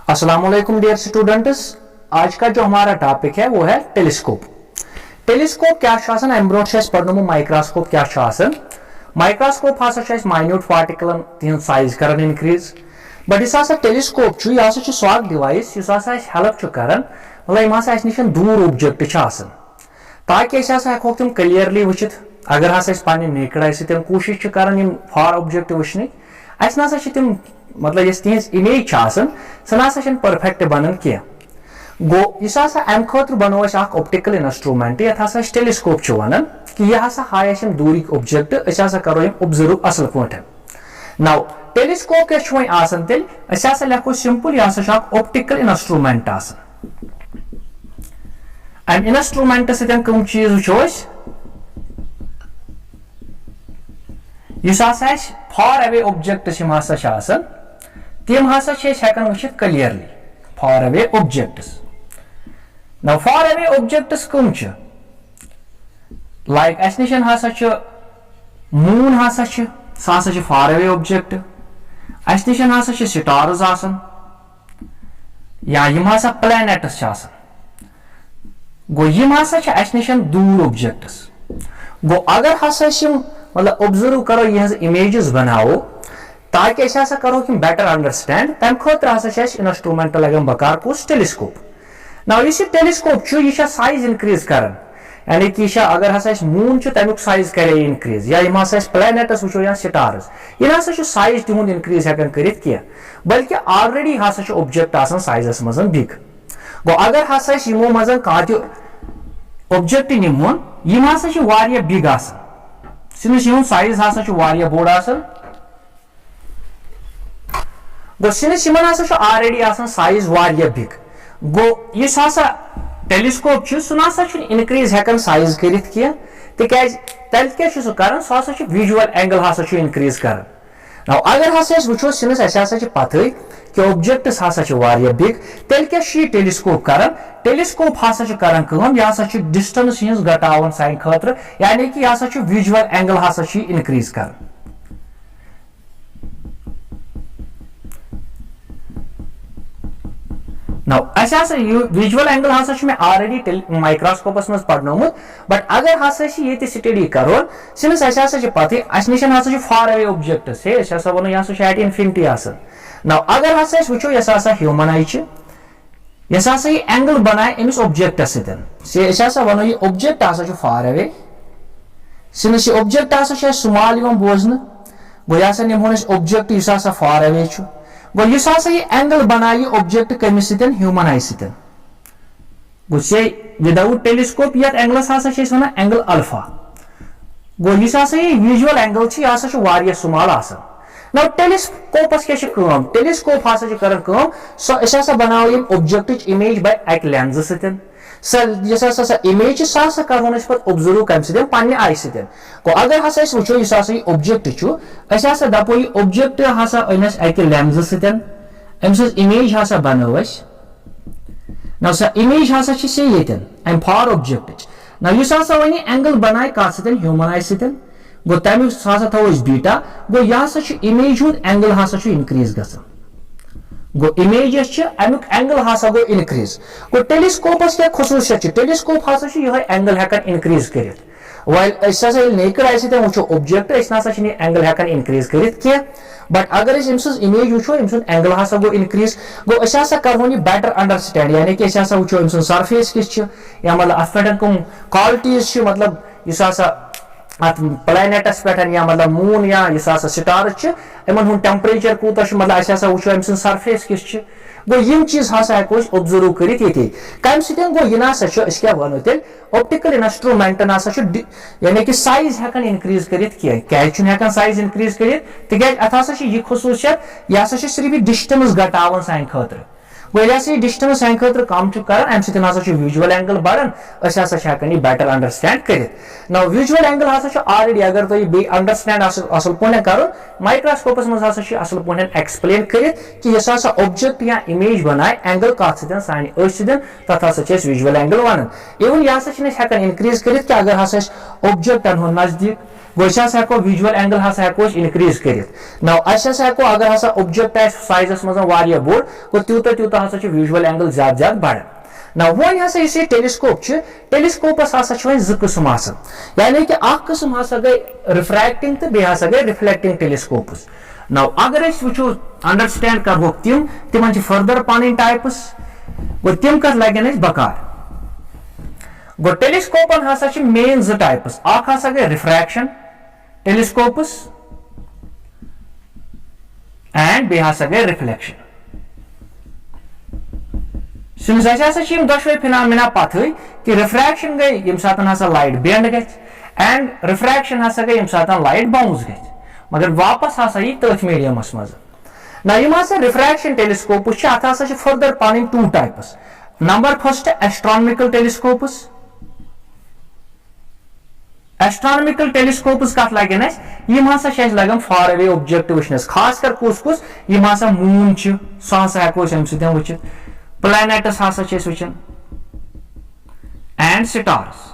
अस्सलामुअलैकुम dear students. आज का जो हमारा टॉपिक है वो है टेलीस्कोप। टेलीस्कोप क्या अम ब्रोट पढ़नोमु माइक्रोस्कोप क्या। माइक्रोस्कोप हसा माइन्यूट पार्टिकलन तिहंद साइज कर इनक्रीज, बट इस टेलीस्कोप यह सह डिवाइस हेल्प कर मतलब निश दूर ऑब्जेक्ट ताकि हेको तम क्लियरली वुचित। अगर हसा पे नेकड आई सम कोशिश कर फार ऑब्जेक्ट वुचन ना तम मतलब तिज इमेज सह ना परफेक्ट बनान कह गो इस अम खतर बनो ऑप्टिकल इंस्ट्रूमेंट ये हसा टेलीस्कोप वन कि यह हसा हाय दूर ऑब्जेक्ट करो ऑब्जर्व असल पे। नाउ टेलीस्कोप क्या तेल लेखो सिंपल यह ऑप्टिकल इंस्ट्रूमेंट अम इंस्ट्रूमेंट सम चीज वो फार अवे ऑब्जेक्ट तम हसा हेकान वुचित clearly far away objects. Now far away objects कम लाइक अस निश हसा मून हसा सह फार अवे ऑब्जेक्ट। अस निश हसा स्टार्स या यम हसा प्लैनेट्स गो यम हसा अस निश दूर ऑब्जेक्ट्स। गो अगर हसा मतलब ऑब्जर्व करो यह इमेजेस बनाओ ताकि हसा करो कि बेटर अंडरस्टैंड तम खतर हसा इंस्ट्रूमेंट लगन बकार कुछ टेलीस्कोप। ना इस टेलीस्कोप यह साइज इनक्रीज कर यानी कि अगर हसा मून तमिक साइज करे इनक्रीज या यम हसा प्लैनेट्स वो या स्टार्स यह ना साइज तिहुंद इनक्रीज हेकन करित कह बल्कि ऑलरेडी हसा ऑब्जेक्ट साइजस मज बिग। गो अगर हसा यमो मज कह ऑब्जेक्ट निमोन यम हसा बिग सिन साइज हसा बोड़ गो सिन हसा ऑलरेडी साइज बिग। गो इस हसा टेलीस्कोप सह इनक्रीज हेकन साइज करित कह तिकाज तेल क्या सह कर सह विजुअल एंगल हसा इनक्रीज कर। नाउ अगर हसा वो सिनस हसा पते कि ऑब्जेक्ट्स हसा बिग तेल क्या टेलीस्कोप कर टेलीस्कोप हसा कर यह हसा डिस्टेंस घटावन सान खतर यानी कि यह हसा विजुअल एंगल हसा इनक्रीज कर। नाउ विजुअल एंगल हसा मैं ऑलरेडी माइक्रोस्कोपस मज पढ़नोमुत, बट अगर हसा ये स्टडी करो सिनस हसा पते अस निश हसा फार अवे ऑब्जेक्ट्स है वो यह एट इनफिनिटी। नाउ अगर हसा वो यह ह्यूमन आई यह हसा एंगल बनाए अमिस ऑब्जेक्ट ससा वो यह ऑब्जेक्ट हसा फार अवे सिनस ऑब्जेक्ट हसा स्मॉल बोजन गो यह निमोन ऑब्जेक्ट इस फार अवे गो इस एंगल बनाए ऑब्जेक्ट कमिस ह्यूमन आई गो विदाउट टेलीस्कोप ये एंगलस हसा वन एंगल अल्फा। गो इस विजुअल एंगल यह स्मॉल ना टेलीस्कोपस क्या टेलीस्कोप हसा कर बनाओ ऑब्जेक्ट इमेज बाय अक लेंस ससा इमेज सह करो पे ऑब्जर्व कम पे आई गो अगर हसा वो इस ऑब्जेक्ट दपो यह ऑब्जेक्ट हसा अनस अक लेंस सम इमेज हसा बनो ना सह इमेज हसा ये अम फार ऑब्जेक्ट ना इस वन एंगल बनाए कत ह्यूमन आई गो तमिक हसा थो बीटा गो यह इमेज एंगल हसा इनक्रीज ग गो इमेजस अमुक एंगल हसा गो इनक्रीज। गो टेलीस्कोपस क्या खसूसियत टेलीस्कोप हसा यह एंगल हेकन इनक्रीज कर वाइल नेकड आई वो ऑब्जेक्ट ना एंगल हेकन इनक्रीज कर बट अगर इमेज वो एंगल हसा गो इनक्रीज गो हसा करो यह बेटर अंडरस्टैंड यानी कि वो सरफेस किस या मतलब अत पे कम क्वालिटीज मतलब इस अत प्लैनेटस पे या मतलब मून या इस स्टार्स इन टेम्परेचर कूत मतलब वो अम सरफेस किस गो यम चीज हसा हेको ऑब्जर्व कर कम गो यह ना क्या वनो तेल ऑप्टिकल इंस्ट्रूमेंट ना यानी कि साइज हेकन इनक्रीज कर साइज इनक्रीज कर तिकाज अत हसा यह खसूसियत यह हसा सिर्फ डिस्टेंस घटावन सान खतर गो ये डिस्टेंस सान खतर कम कर अमे विजुअल एंगल बढ़ान हेकान यह बेटर अंडरस्टैंड कर। ना विजुअल एंगल हसा ऑलरेडी अगर तुम अंडरस्टैंड असल पे कर माइक्रोस्कोपस मज हसा असल पे एक्सप्लेन कर कि इस ऑब्जेक्ट या इमेज बनाए एंगल कत सान तथ हसा विजुअल एंगल वन इवन यह हसा हेकान इनक्रीज कर अगर हसा ऑब्जेक्टन नजदीक गो हेको विजुअल एंगल हेको इनक्रीज कर नौ हेको अगर हसा ऑब्जेक्ट साइजस मज वारिया बोड़ गो तूत तूत हसा विजुअल एंगल ज्यादा ज्यादा बढ़ ना वन हसा इस टेलीस्कोप टेलीस्कोपस हसा वन ज किस्म यानी कि अख किस्म हसा गई रिफ्रैक्टिंग तो बेह हसा गई रिफ्लेक्टिंग टेलीस्कोपस नौ अगर वो अंडरस्टैंड कर तिम फर्दर पानी टाइप्स गो तिम कत लगन बकार गो टेलीस्कोपन हसा मेन ज टाइप्स अख हसा गई रिफ्रैक्शन टेलीस्कोपस एंड बे हसा गई रिफ्लेक्शन दशवे फिनामिना पथई कि रिफ्रैक्शन गई यम सात हसा लाइट बेंड गई एंड रिफ्रैक्शन हसा गई यम सात लाइट बाउंस गई मगर वापस हसा यी तथ मीडियमस मज ना यम हसा रिफ्रैक्शन टेलीस्कोपस अत हसा फर्दर पानी two types number first astronomical telescopes astronomical telescopes कत लगन यम हसा लगन फार अवे ऑब्जेक्ट वुचनस खास कर कुस कुस यम हसा मून सह हसा हेको अम सत वुचित प्लैनेट्स हसा वुचन एंड स्टार्स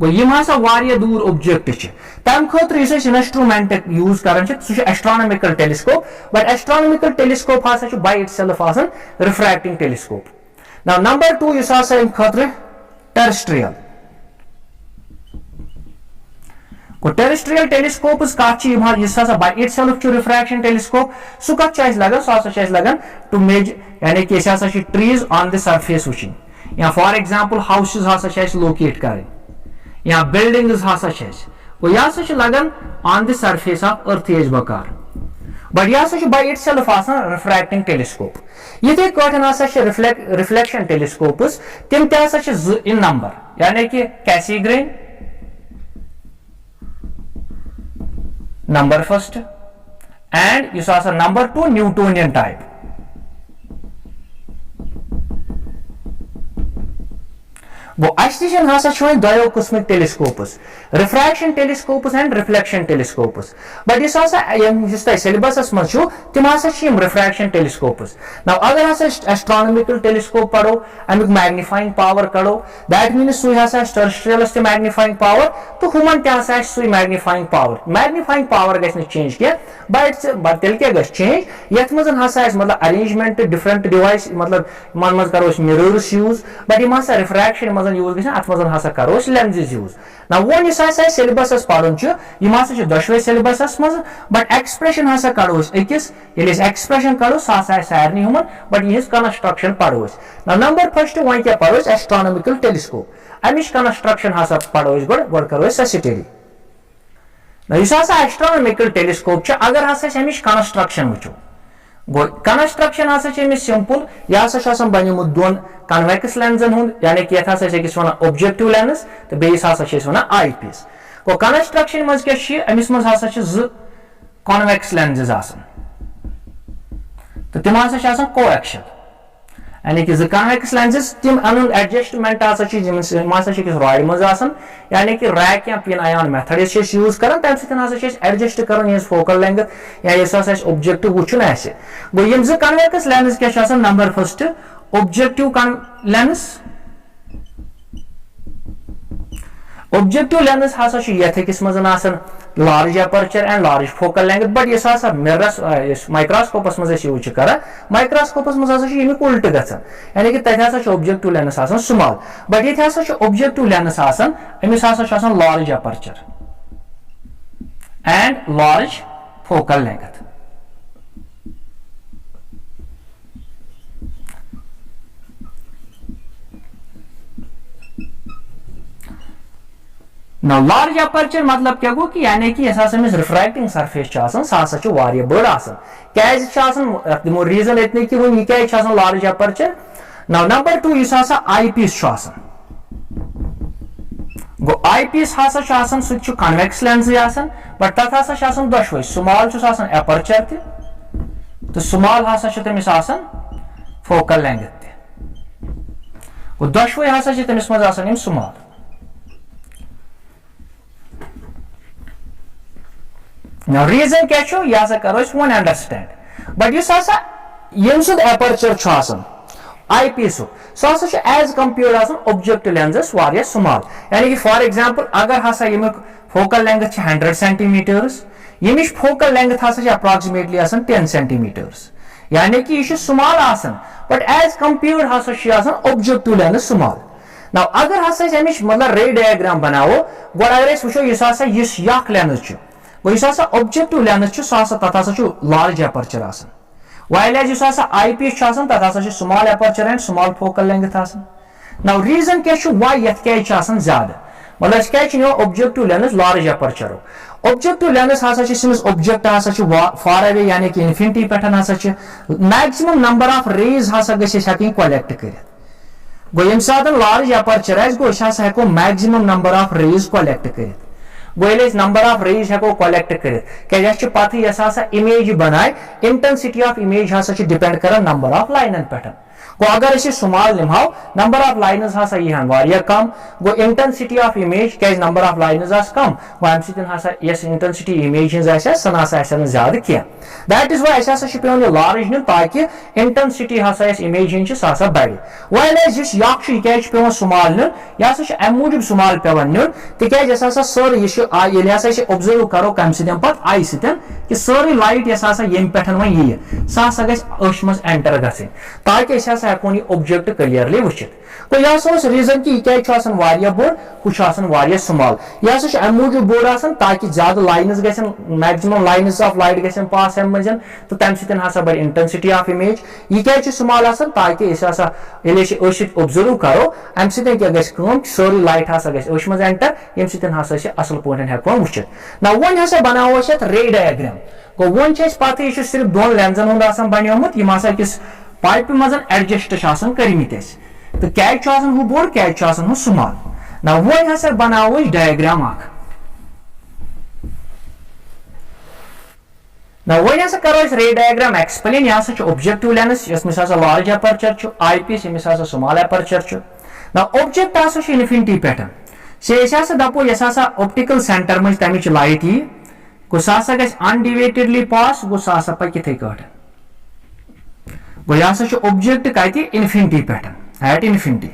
गो यम हसा वारिया दूर ऑब्जेक्ट तम खतर इंस्ट्रूमेंट यूज कर सह astronomical telescope but astronomical telescope हसा by itself refracting telescope now number two इस हसा खतर टेरेस्ट्रियल टेरेस्ट्रियल टेलीस्कोपस कत बाय इटसेल्फ रिफ्रैक्शन टेलीस्कोप सह कत लगन सह लगन टू मेज यानी कि ट्रीज ऑन द सरफेस वुचन या फॉर एग्जांपल हाउसेस हसा लोकेट कर या बिल्डिंग्स हसा यह लगन on the surface of earth एज बकार बट यह बाय इटसेल्फ रिफ्रैक्टिंग टेलीस्कोप ये रिफ्लेक्शन टेलीस्कोपस तिम त इन नंबर यानी कि कैसीग्रेन नंबर फर्स्ट एंड इस नंबर टू न्यूटोनियन टाइप वो हसा दो किस्म telescopes refraction telescopes and reflection telescopes but इस सिलेबस मज तिम हसा रिफ्रैक्शन टेलीस्कोपस ना अगर हसा एस्ट्रोनॉमिकल टेलीस्कोप पढ़ो अमुक मैग्नीफाइंग पावर कड़ो दैट मीन्स सह हसा टेरेस्ट्रियलस ते मैग्नीफाइंग पावर तो हुमन ते सह मैग्नीफाइंग पावर गि चेंज कह बट तेल क्या चेंज यथ मज हसा मतलब अरेंजमेंट डिफरेंट डिवाइस मतलब मन करो मिरर्स यूज बट यम हसा रिफ्रैक्शन मज यूज ग अत मज हसा करो लेंसेज यूज ना वो सिलेबस पढ़न यम हसा दशवे सिलेबस मज बट एक्सप्रेशन हसा कड़ो अकिस एक्सप्रेशन कड़ो सह हसा सारे हुमन बट यह कंस्ट्रक्शन पढ़ो ना नंबर फर्स्ट वो क्या पढ़ो एस्ट्रोनॉमिकल टेलीस्कोप अमिच कंस्ट्रक्शन हसा पढ़ो गो करो स्टडी ना इस एस्ट्रोनॉमिकल टेलीस्कोप अगर हसा अमिच कंस्ट्रक्शन वुचो गो कंस्ट्रक्शन हसा सिंपल यह हसा बनिमुत दोन कन्वेक्स लेंसन हुंद यानी कि यथ हसा वन ऑब्जेक्टिव लेंस तो बेस हसा वन आई पीस गो कंस्ट्रक्शन मज क्या अमिस मज हसा ज कॉन्वेक्स लेंसेज तो तिम हसा कोएक्शियल यानी कि ज कन्वेक्स लेंसेज तिम अन एडजस्टमेंट रॉड मज यानी कि रैक या पिन आयन मेथड यूज कर तम सत एडजस्ट कर फोकल लेंथ या इस ऑब्जेक्टिव वुचन गो यम ज कन्वेक्स लेंस क्या number first objective lens objective lens हसा यथकिस मज large aperture and large focal length but इस मिररस माइक्रोस्कोपस मज यूज कर माइक्रोस्कोपस मज यमिक उल्ट गन यानी कि तथ हसा ऑब्जेक्टिव लेंस स्मॉल बट ये हसा ऑब्जेक्टिव लेंस अमिस हसा large aperture and large focal length ना लार्ज अपर्चर मतलब क्या गो कि यानी कि रिफ्रैक्टिंग सरफेस सह बड़ दिमो रीजन इतने कि वो क्या लार्ज अपर्चर ना नंबर टू इस आई पीस गो आई पीस हसा सह कन्वेक्स लेंस बट तथ हसा दशवे स्मॉल अपर्चर तो स्मॉल हसा तमिस फोकल लेंथ गो दशवे हसा तमिस मज स्मॉल Now reason क्या यह हसा करो वन अंडरस्टैंड बट इस यम सुद अपर्चर आई पीस सह एज कंपेयर्ड ऑब्जेक्टिव लेंसेस वारिया स्मॉल यानी कि फॉर एग्जांपल अगर हसा यमिक फोकल लेंथ 100 सेंटीमीटर्स, यमिश फोकल लेंथ हसा अप्रोक्सीमेटली 10 सेंटीमीटर्स, यानी कि यह स्मॉल आसन, बट एज कंपेयर्ड हसा ऑब्जेक्टिव लेंस स्मॉल। नाउ अगर हसा अमिश मतलब रे डायग्राम बनावो गो अगर वो इस यख लेंस गो इस ऑब्जेक्टिव लेंस तथ लार्ज एपर्चर आसन, वाइल एज आई पीस तथ small aperture and small focal length आसन। नाउ रीजन क्या वाई यथ क्या ज्यादा मतलब क्या objective lens large aperture objective lens object far away यानी कि इन्फिनिटी पे मैक्सिमम नंबर ऑफ रेज हेकिन कलेक्ट कर गो ये सात लार्ज एपर्चर गो हेको maximum number of rays collect कर गो ये नंबर ऑफ रेज हेको कलेक्ट कर क्या पत यस इमेज बनाए इंटेंसिटी ऑफ इमेज डिपेंड कर नंबर ऑफ लाइन पे गो अगर स्मॉल निमो नंबर ऑफ लाइन्स यह कम गो इंटेंसिटी ऑफ इमेज क्या number of lines come go um sauce intensity image सह ज्यादा क्या दैट इज वाई पे लार्ज नुन ताकि इंटेंसिटी इमेज सह बढ़ वाइल यह पे स्मॉल नुन यह अम मूजूब स्मॉल पे नुन तिक सर यह ऑब्जर्व करो कम पे आई कि सारी लाइट ये पे वे सह गश मज एंटर ग ताकि हेको ऑब्जेक्ट क्लियरली वुचित तो यह रीजन कि यह बोड़ हूँ स्मॉल यह अम मूजूब बोड़ ताकि ज्यादा लाइन्स ग मैक्सिमम लाइन्स ऑफ लाइट ग पास अम मज तो तम सह बढ़ इंटेंसिटी ऑफ इमेज यह क्या स्मॉल ताकि ऑब्जर्व करो अम क्या सारी लाइट गश मज एंटर ये सह असल पे हेको वुचित ना वन बनावो रे डायग्राम गो वन पत यह सिर्फ दोन लेंसन हूं बनियोमुत यम अकिस पाइप मज एडजस्ट कर्मित तो क्या हूँ बोड़ क्या हूँ स्मॉल ना वन बनावो डायग्राम ना वन करो रे डायग्राम एक्सप्लेन यह ऑब्जेक्टिव लेंस यस लार्ज एपर्चर आई पीस यमिस स्मॉल एपर्चर ना ऑब्जेक्ट इन्फिनिटी पे से दपो यस ऑप्टिकल सेंटर मज तमिच लाइट यी गो सह ग अनडिवेटेडली पास गो सह पक इथे कट गो यह ऑब्जेक्ट कत इन्फिनिटी पे एट इन्फिनिटी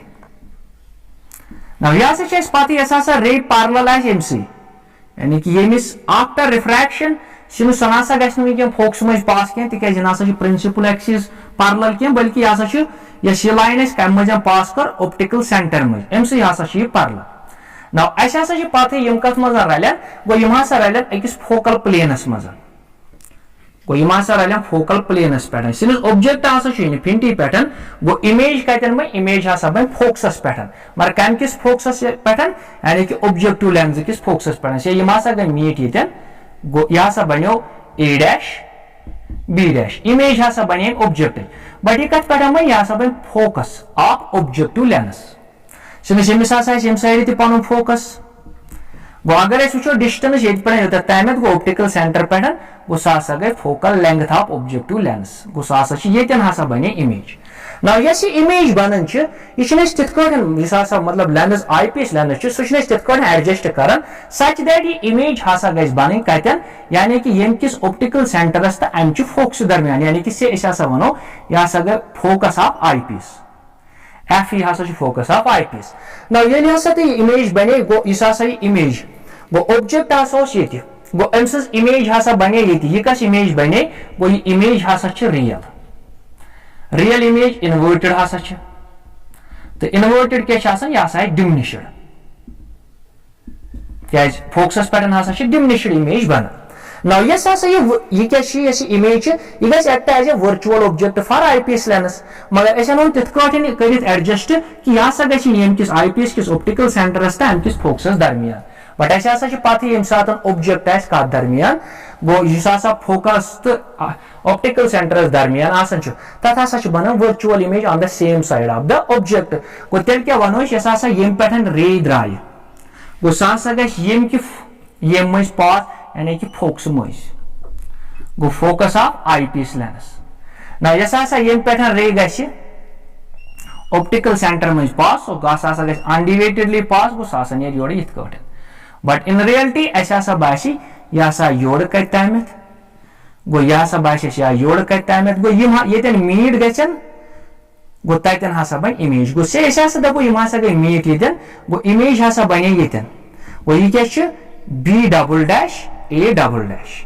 ना यह पत यस रे पैरेलल यानी कि यमिस आफ्टर रिफ्रैक्शन सह ना ग फोकस मज पास कह तिक ना प्रिंसिपल एक्सिस पैरेलल कह बल्कि यह लाइन कम मज पास कर ऑप्टिकल सेंटर मज अम सह पैरेलल ना अस पत यम कथ मज रलन गो यम रलन अकिस फोकल प्लेनस मज गो यम रलन फोकल प्लेनस पे सिंस ऑब्जेक्ट इन्फिनिटी पे गो इमेज कतन बन इमेज बन फोकसस पे मगर कम किस फोकसस पे यानी कि ऑब्जेक्टिव लेंस किस फोकसस पे यम गई मीट ये गो यह बनो A dash B dash image बन ऑब्जेक्ट बट यह कत पे बन यह बन फोकस ऑफ ऑब्जेक्टिव लेंस यमिस यम साइड तुम फोकस गो अगर वो डिस्टेंस ये पे तम गो ऑप्टिकल सेंटर पे गो सह गई focal length of objective lens गो सह ये बने इमेज ना यस इमेज बनान यह तिथ मतलब लेंस आई पीस लेंस सह तिथ एडजस्ट कर सच दैट यह इमेज गई बन कतन यानी कि यम किस ऑप्टिकल सेंटरस तो अम फोकस दरमियान यानी कि वनो यह गई focus of eyepiece f यह फोकस ऑफ आई पीस ना ये इमेज बने गो इस इमेज गो ऑब्जेक्ट गो अम इमेज बने यह कस इमेज बने गो यह इमेज रियल इमेज इन्वर्टेड तो इन्वर्टेड क्या यह डिमिनिश्ड क्या फोकसस पे डिमिनिश्ड इमेज बन ना यह क्या इमेज यह गई act as a virtual object for eyepiece lens मगर अन तिथ कर एडजस्ट कि यह गई किस आई पीस किस ऑप्टिकल सेंटरस तो अम किस फोकसस दरमियान बट अस पत ये सात ऑब्जेक्ट कत दरमियान गो इस फोकस तो ऑप्टिकल सेंटरस दरमियान तथ बन virtual image on the same side of the object गो तेल क्या वनो यस यम पे रे द्राय गो सह गम कि मज पास यानी कि फोकस मज गो focus of eyepiece lens ना यस यम पे रे ग ऑप्टिकल सेंटर मज पास सह ग अनडिवेटेडली पास गो सह नीर योर इत कट बट इन रियलिटी अस बासी यह योर कत तमित गो यह बास योर कत तमित गो ये मीट गन गो तन बन इमेज गो से दपो यम गई मीट ये गो इमेज बने ये गो यह क्या B double dash A double dash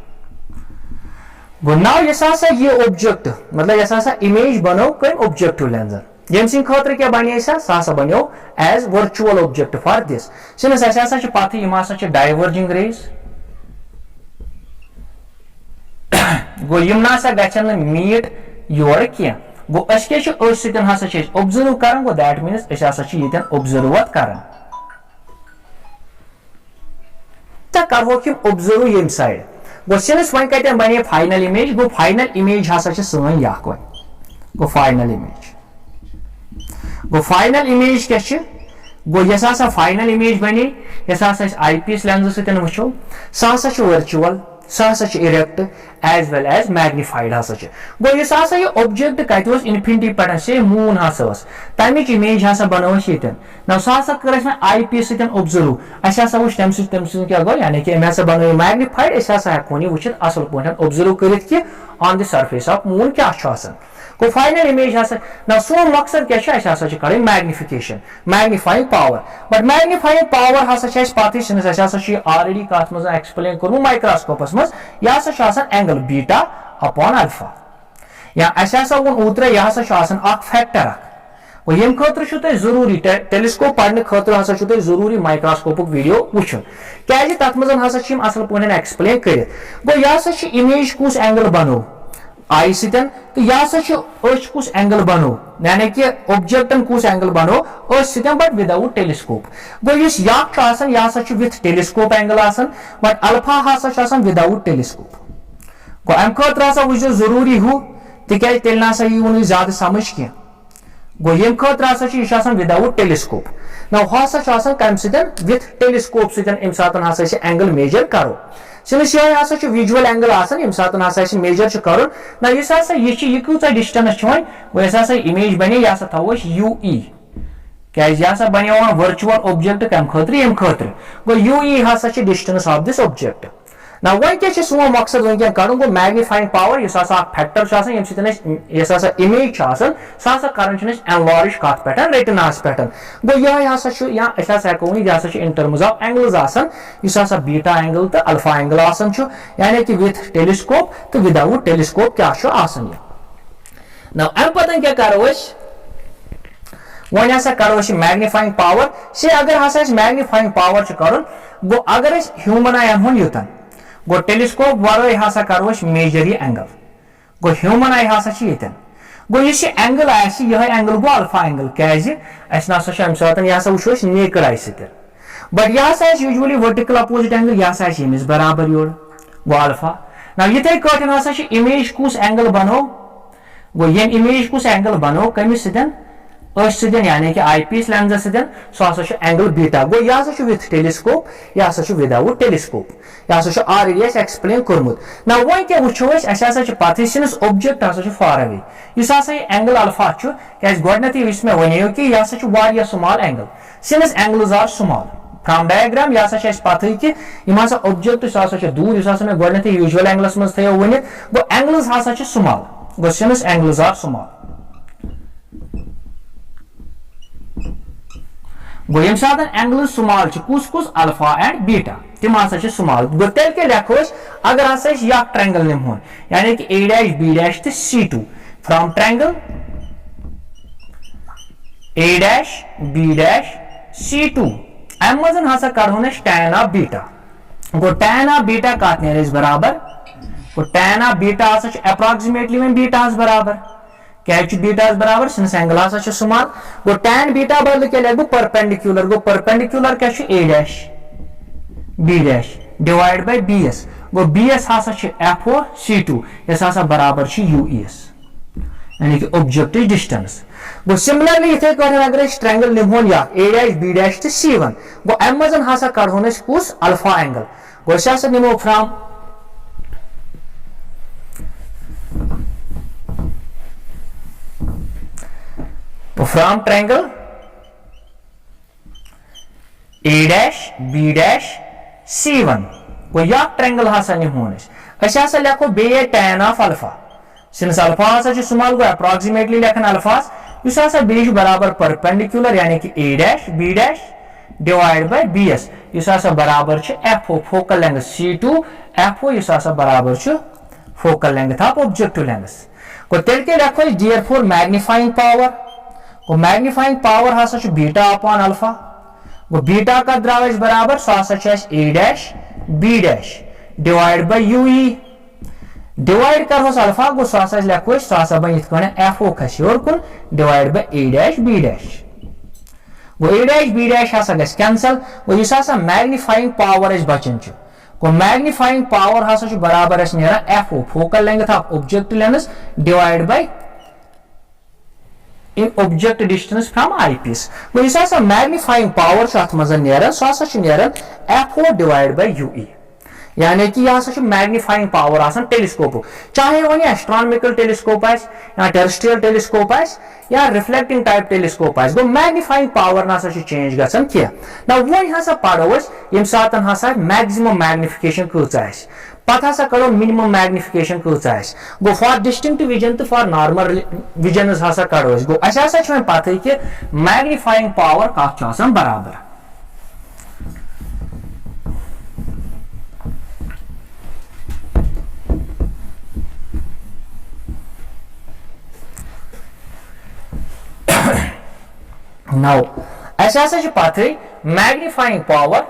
गो नाउ यस हसा ये ऑब्जेक्ट मतलब यस हसा इमेज बनो कम ऑब्जेक्टिव लेंस यम सिंह खतर क्या बने सा बनो as virtual object for this सिनस हसा पथ यम हसा डाइवर्जिंग रेज गो यम ना गन मीट योर कह गो क्या हसा ऑब्जर्व कर गो दैट मीन्स ये ऑब्जर्व कर करो ऑब्जर्व यम साइड गो सिनस वन कतन बने फाइनल इमेज गो फाइनल इमेज हसा सन यह गो फाइनल इमेज क्या गो यस हसा फाइनल इमेज बने यस हसा आईपीएस लेंस सतन वो सह हसा वर्चुअल सह हसा erect as well as magnified हसा गो यस हसा ये ऑब्जेक्ट कत इन्फिनिटी पे से मून हसा तमिच इमेज हसा बनो ये ना सह हसा कर आईपीएस सतन ऑब्जर्व असा वो तम क्या गो यानी कि हसा बनो मैग्निफाइड असा हेको वो असल पे ऑब्जर्व कर on the surface of moon क्या गो फाइनल इमेज हसा ना सोन मकसद क्या कर magnification magnifying power but magnifying power हसा पत ऑलरेडी कत मज एक्सप्लेन कर्म माइक्रोस्कोपस मज यह हसा एंगल बीटा अपॉन अल्फा या वो ओत्र यह हसा फैक्टर यम खतर जरूरी टेलीस्कोप पढ़ने खतर हसा जरूरी माइक्रोस्कोप वीडियो वुचन क्या तथ मज हसा असल पे एक्सप्लेन कर गो यह हसा इमेज कुछ एंगल बनो आई सतन तो यह कुछ एंगल बनो यानी कि ऑब्जेक्टन कुछ एंगल बनो सतन बट विदाउट टेलीस्कोप गो यह with telescope angle but alpha हसा विदाउट टेलीस्कोप गो अम खतर हसा वो जरूरी हु तिक तेल ना यू ज्यादा समझ कह गो यम खतर हसा विदाउट टेलीस्कोप ना हसा कम सतन विथ टेलीस्कोप सतन यम सात हसा एंगल मेजर करो सिनस यह हसा विजुअल एंगल यम सात हसा मेजर कर ना यह कूत डिस्टेंस वो हसा इमेज बने यह थो UE क्या बने वर्चुअल ऑब्जेक्ट कम खतर यम खतर गो UE हसा डिस्टेंस ऑफ दिस ऑब्जेक्ट ना वन क्या सो मकसद वन कर गो मैग्निफाइंग पावर इस फैक्टर यम ससा इमेज सह कर एनलार्ज कत पे रेटिनास पे गो यह हसा हेको यह इन टर्म्स ऑफ एंगल्स इस बीटा एंगल तो अल्फा एंगल यानी कि विथ टेलीस्कोप तो विदाउट टेलीस्कोप क्या ना अम पतन क्या करो वन हसा करो मैग्निफाइंग पावर से अगर हसा मैग्निफाइंग पावर कर गो अगर ह्यूमन आई अन युतन गो टेलीस्कोप वर हसा करो मेजर यह एंगल गो ह्यूमन आई हसा गो इस एंगल यह एंगल गो अल्फा एंगल क्या ना यह वो नेकड आई सत बट यह यूजुअली वर्टिकल अपोजिट एंगल यह यमिस बराबर योर गो अल्फा ना इथे कटन हसा इमेज कुछ एंगल बनो गो यम इमेज कुछ एंगल बनो कमिस सतन यानी कि आईपीएस लेंस सतन सह एंगल बीटा गो यह विथ टेलीस्कोप यह विदाउट टेलीस्कोप यह ऑलरेडी एक्सप्लेन कर्मुत ना वो क्या वो पता ऑब्जेक्ट हसा फार अवे इस एंगल अल्फा क्या गो मे वन कि यह small angle since angles are small from diagram यह पता कि ऑब्जेक्ट दूर इस मे गो विजुअल एंगल्स मज थो वन गो एंगल्स हसा स्मॉल गो सिंस एंगल्स आर स्मॉल गो यम सात एंगल स्मॉल कुस कुस अल्फा एंड बीटा तम हसा स्मॉल गो तेल क्या लिखो अगर हसा यह ट्रायंगल निमोन यानी कि A डैश B डैश तो C2 from triangle A dash B dash C2 अम मज हसा करो tan of beta go tan of beta कत ने बराबर गो tan ऑफ बीटा हसा अप्रोक्सीमेटली वन बीटा बराबर क्या बीटा बराबर सिंस एंगल हसा स्मॉल गो tan बीटा बदल क्या लिख परपेंडिकुलर गो परपेंडिकुलर क्या A dash B dash divide by BS go BS हसा F4 C2 इस हसा बराबर UES यानी कि ऑब्जेक्टिव डिस्टेंस गो सिमिलरली इथे करें अगर ट्रायंगल निमोन या A डैश B डैश तो C1 गो अम मज हसा करो कुछ अल्फा एंगल गो इस हसा निमो from triangle A dash B dash C1 गो यह ट्रायंगल हसा निमोन हसा लिखो बे tan of alpha since alpha हसा स्मॉल गो अप्रोक्सीमेटली लेखन अल्फा इस हसा बे बराबर परपेंडिकुलर यानी कि A dash B dash divide by BS इस बराबर FO focal length C2 FO इस बराबर focal length of objective lens को तेल के लिखो देयरफॉर मैग्नीफाइंग पावर को मैग्नीफाइंग पावर हसा बीटा अपॉन अल्फा वो बीटा का द्राव बराबर सो हसा A dash B dash divide by UE divide करो अल्फा गो सो हसा लिखो सो बन FO खस और कुन divide by A dash B dash वो A डैश B डैश हसा गस कैंसल वो इस मैग्नीफाइंग पावर इस बचन को मैग्नीफाइंग पावर हसा बराबर FO focal length of objective lens divide bye in object distance from eyepiece वो इस मैग्नीफाइंग पावर अत मज FO डिवाइड बाय UE यानी कि यह मैग्नीफाइंग पावर आसान टेलीस्कोप चाहे वो एस्ट्रोनॉमिकल टेलीस्कोप या टेरेस्ट्रियल टेलीस्कोप या रिफ्लेक्टिंग टाइप टेलीस्कोप गो मैग्नीफाइंग पावर ना चेंज गसन क्या ना वो हसा पढ़ो यम सात हसा मैक्सिमम मैग्निफिकेशन कच पता हसा करो मिनिमम मैग्निफिकेशन कच गो फॉर डिस्टिंक्ट विजन तो फॉर नॉर्मल विजन हसा करो गो अच्छा पता कि मैग्नीफाइंग पावर कत बराबर नाउ ऐसा पता मैग्नीफाइंग पावर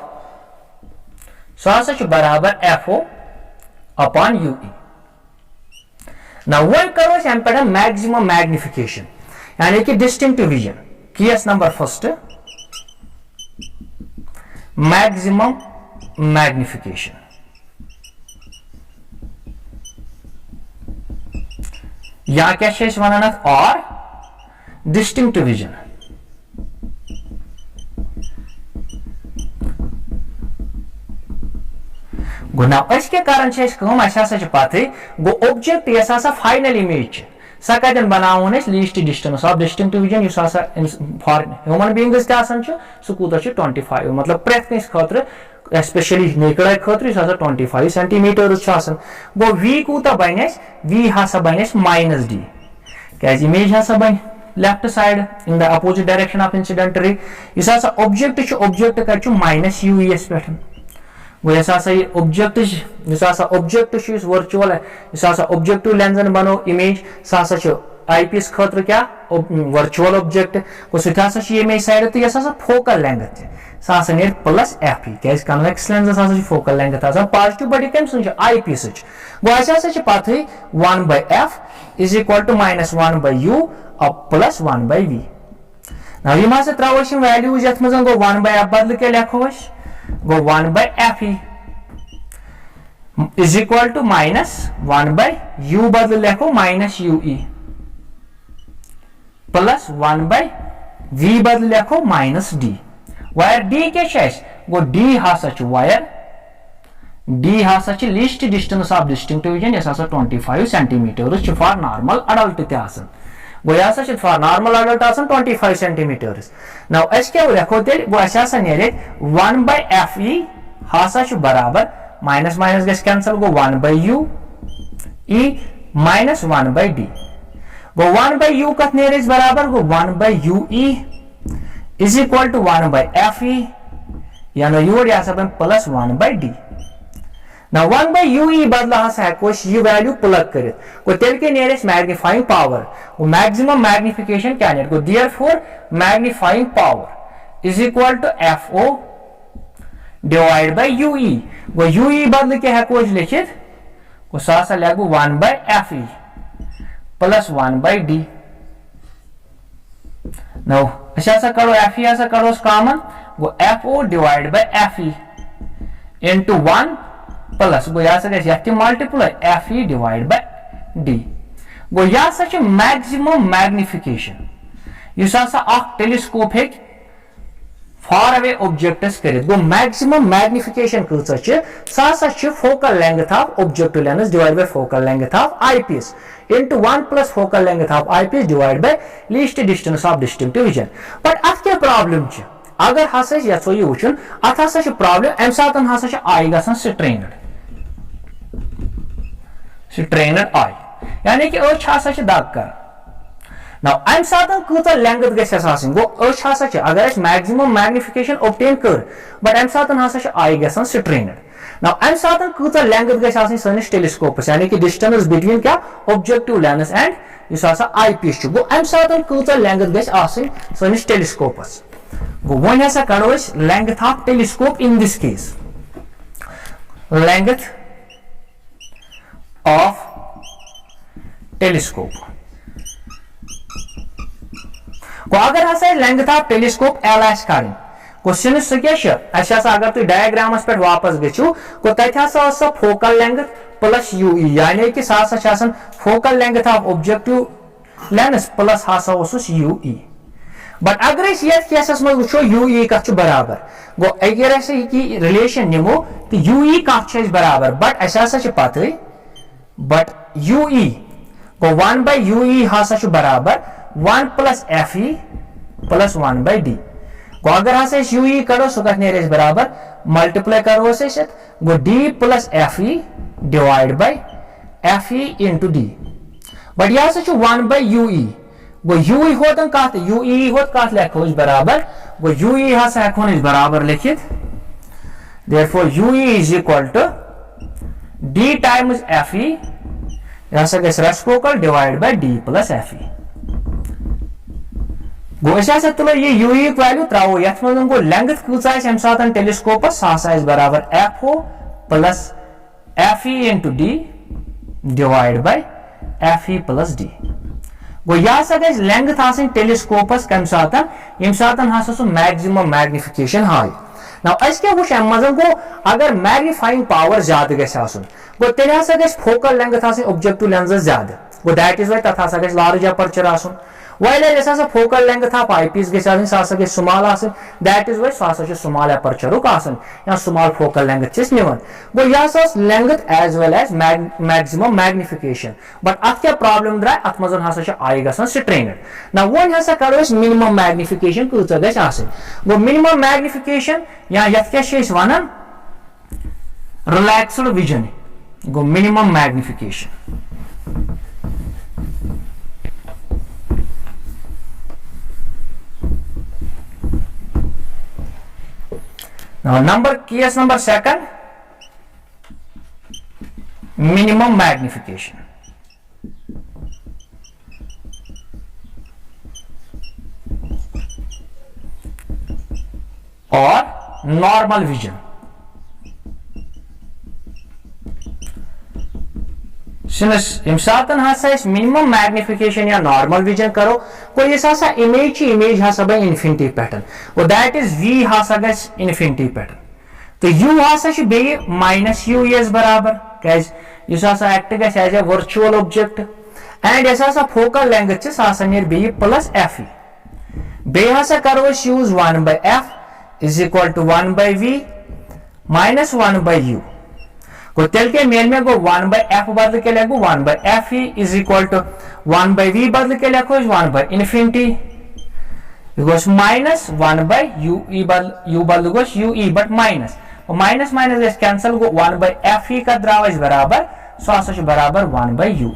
सो बराबर FO upon UE now one करो अम पे मैक्सिमम मैग्निफिकेशन यानी कि distinct vision case number first maximum magnification या क्या वन और डिस्टिंक्ट विजन गो ना के कारण पता गो ऑब्जेक्ट यस फाइनल इमेज सह कतन बनावन least distance of distinct vision for human beings सह कूत 25 मतलब प्रेथ कंस खतर स्पेशली नेकेड आई खतर 25 सेंटीमीटर्स गो V कूत बन V हसा बन -D क्या इमेज हसा बन left side in the opposite direction of incident ray इस ऑब्जेक्ट ऑब्जेक्ट कर -UE पे वो ऑब्जेक्ट वर्चुअल ऑब्जेक्टिव लेंसन बनो इमेज सह आईपीएस खतर क्या वर्चुअल ऑब्जेक्ट को इमेज साइड तो यह फोकल लेंथ सह नीर +FE क्या convex lens focal length positive बड़ी कम सुन आईपीएस गो अच्छा पता 1/F is equal to -1/U +1/V ना यम त्रो वैल्यूज ये गो 1/F बदल क्या लिखो गो 1/FE is equal to -1/U बदल लिखो -UE +1/V बदल लिखो -D वायर D क्या गो D हसा वायर D हसा least distance of distinct vision यह 25 सेंटीमीटर्स फॉर नॉर्मल अडल्ट तहन गो यह फॉर नॉर्मल अडल्ट 25 सेंटीमीटर्स ना क्या लिखो तेल गो 1/FE हसा बराबर माइनस माइनस गस कैंसल गो 1/U E -1/D गो 1/U कत नेर बराबर गो 1/UE is equal to 1/FE यानी योर यह बन +1/D ना 1/UE बदल हको यह वैल्यू प्लग कर तेल के नेर मैग्नीफाइंग पावर वो मैक्सिमम मैग्निफिकेशन क्या नेर गो therefore magnifying power is equal to FO divide by UE गो UE बदल के हको लिखित गो सह लिखो 1/FE +1/D नो अच्छा करो FE करो कॉमन गो FO divide by FE into 1 plus गो यह multiply FE divide by D गो यह मैक्सिमम मैग्निफिकेशन इस टेलीस्कोप हे फार अवे ऑब्जेक्ट्स कर गो मैक्सिमम मैग्निफिकेशन कह focal length of objective lens divide by focal length of eyepiece into 1 plus focal length of eyepiece divide by least distance of distinct vision but अत क्या problem अगर हसा यो यह वुचन अत हसा प्रॉब्लम अम सात हसा आई गसान स्ट्रेनड आई यानी कि अच हसा दग कर नाउ अम सातन कूता लेंथ गो अगर मैक्सिमम मैग्निफिकेशन ऑब्टेन कर बट अम सातन हसा आई गसान स्ट्रेनड नाउ अम सातन कूता लेंथ गई सनिस टेलीस्कोपस यानी कि डिस्टेंस बिटवीन क्या ऑब्जेक्टिव लेंस एंड इस आई पीस गो अम सातन कूता लेंथ गई सनिस टेलीस्कोपस गो वन हसा करो length of telescope in this case length of telescope गो अगर हसा लेंथ ऑफ टेलीस्कोप एल कड़ी क्वेश्चन सह अगर तुम डायग्रामस पे वापस गो गो तथा फोकल लेंथ प्लस यूई यानी कि focal length of objective lens plus हसा यूई बट अगर केसस मज वो यूई कत बराबर गो अगर रिलेशन निमो तो यूई कत बराबर बट अस पत बट यूई गो 1 by यूई हसा बराबर 1 plus fe plus 1 by d गो अगर हसा यूई कड़ो सह कत बराबर मल्टीप्लाई करो गो d plus fe divide by fe into d but यह हसा 1 by यूई गो यूई होतन कत यूई होत कत लिखो बराबर गो यूई हसा हेको बराबर लिखित therefore u e is equal to d times fe यह हसा गई reciprocal divide by d plus fe गो तुलो ये यूई वैल्यू त्रो ये गो लेंथ कूचा अम सात टेलीस्कोपस सह बराबर fo plus fe into d divide by fe plus d गो यह गई लेंथ आसन टेलीस्कोपस कम सात यम सात हसा सह मैक्सिमम मैग्निफिकेशन हाय नाउ अस क्या वुच अम मज गो अगर मैग्निफाइंग पावर ज्यादा गो तेल हसा गई फोकल लेंथ आसन ऑब्जेक्टिव लेंस ज्यादा गो दैट इज वाई तथ हसा गई लार्ज अपर्चर आसन while focal length of eyepiece गई स्मॉल दैट इज वाई सह स्मॉल अपर्चरुक या स्मॉल फोकल लेंथ निवान गो यह length as well as maximum magnification but अत क्या प्रॉब्लम द्राय अत मज हसा आई गसान स्ट्रेनड ना वन हसा करो मिनिमम मैग्निफिकेशन कूचा गई गो मिनिमम मैग्निफिकेशन या यथ क्या one relaxed vision go minimum magnification now case number second minimum magnification or normal vision यम सात मिनिमम मैग्निफिकेशन या नॉर्मल विजन करो गो ये इमेज हसा बह इन्फिनिटी पे गो दैट इज वी हसा गि इन्फिनिटी पे तो यू हसा बे माइनस यू एस बराबर क्या एक्ट गज as a virtual object and यह फोकल लेंथ सह बे प्लस एफ बे हसा करो use 1 by f is equal to 1 by v minus 1 by u गो तेल के मेल में गो 1 by f बदल के लिखो 1 by f is equal to 1 by v बदल के लिखो 1 by infinity because minus 1 by u बदल गो ue but minus minus minus cancel गो 1 by f का द्राव बराबर सह बराबर 1 by ue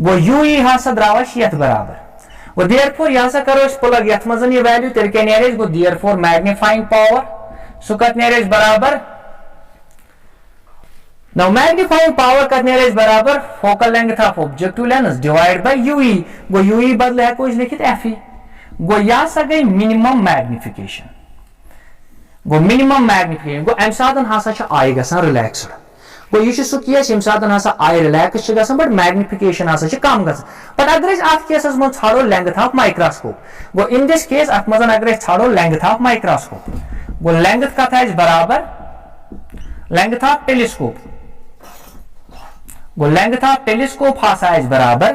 गो ue हसा द्राव यथ बराबर गो देयरफॉर यह हसा करो प्लग यथ मज ये वैल्यू तेल के नेरेज गो देयरफॉर मैग्नीफाइंग पावर सह कत नेरेज बराबर Now magnifying power करने बराबर focal length of objective lens divide by u e गो यूई बदले है कोई लिखित एफई गो या गई मिनिमम मैग्निफिकेशन गो मिनिमम मैग्निफिकेशन गो अम सात हसा आई गसान रिलैक्सड गो यह सह केस यम सात हसा आई रिलैक्स बट मैग्निफिकेशन हसा कम ग बट अगर अत केसस मज छाड़ो लेंथ ऑफ माइक्रोस्कोप गो इन दिस केस अत मज अगर छाड़ो लेंथ ऑफ माइक्रोस्कोप गो लेंथ कत बराबर लेंथ ऑफ टेलीस्कोप गो लेंथ ऑफ टेलीस्कोप हसा बराबर